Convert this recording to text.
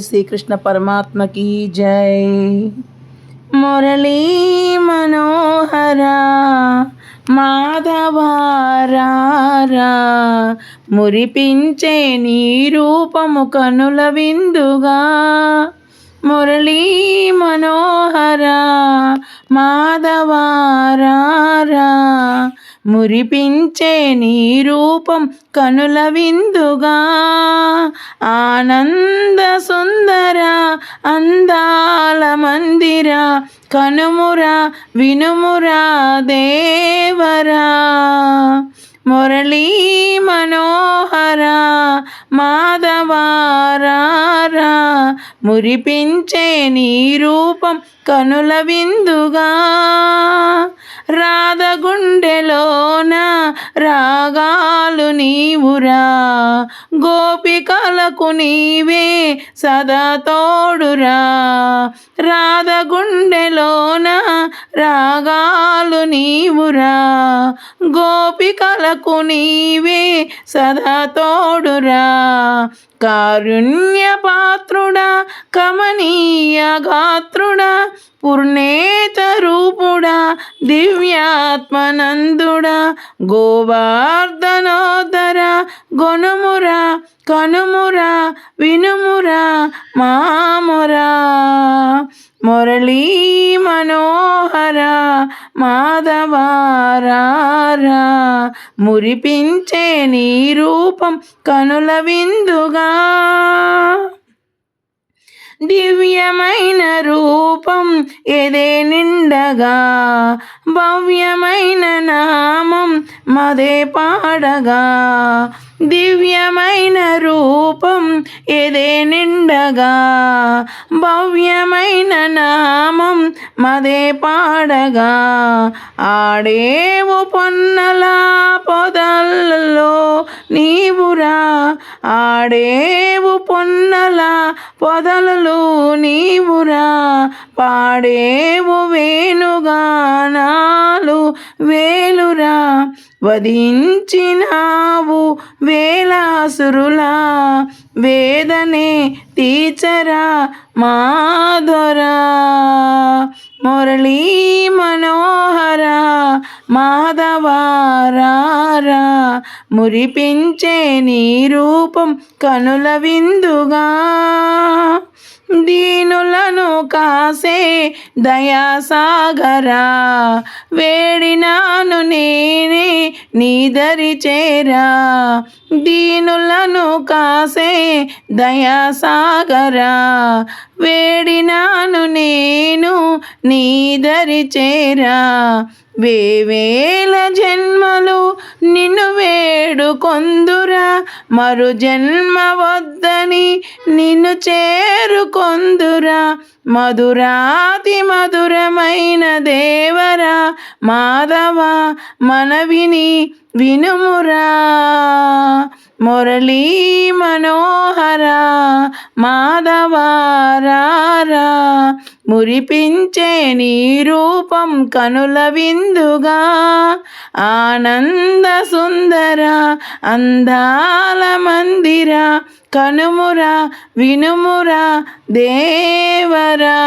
శ్రీకృష్ణ పరమాత్మ की जय। మురళీ మనోహర మాధవారా మురిపించే నీ రూపము కనుల విందుగా। మురళీ మనోహర మాధవారా మురిపించే నీ రూపం కనుల విందుగా। ఆనంద సుందర అందాల మందిర కనుమురా వినుమురా దేవరా। మురళీ మనోహర మాధవారా మురిపించే నీ రూపం కనుల విందుగా। రాధ గుండెలోన రాగాలు నీవురా గోపికలకు నీవే సదా తోడురా। రాధ గుండెలోన రాగాలు నీవురా గోపికలకు నీవే సదా తోడురా। కారుణ్య పాత్రుడా కమనీయ గాత్రుడా పూర్ణేత రూపుడా దివ్యాత్మనందుడా గోవర్ధనోదర గొనుమురా కనుమురా వినుమురా మామురా। మురళీ మనోహర మాధవారా మురిపించే నీ రూపం కనుల విందుగా। దివ్యమైన రూపం ఎదే నిండగా భవ్యమైన నామం మదే పాడగా। దివ్యమైన రూపం ఎదే నిండగా భవ్యమైన నామం మదే పాడగా। ఆడేవు పొన్నల పొదల్లో నీవురా ఆడేవు పొన్నల పొదలలో నీవురా పాడేవు వేణుగానాలు వేలురా। వధించినావు వేలాసురులా వేదనే తీర్చరా మాధురా। మురళీ మనోహర మాధవారా మురిపించే నీ రూపం కనుల విందుగా। దీనులను కాసే దయాసాగరా వేడినాను నేనే నీ దరి చేరా। దీనులను కాసే దయాసాగరా వేడినాను నేను నీ దరి చేరా। వేవేల జన్మలు నిన్ను వేడుకొందురా మరు జన్మ వద్దని నిన్ను చేరుకొందురా। మధురాతి మధురమైన దేవరా మాధవ మనవిని వినుమురా। మురళీ మనోహర మాధవారా మురిపించే నీ రూపం కనుల విందుగా। ఆనంద సుందర అందాల మందిర కనుమురా వినుమురా దేవరా।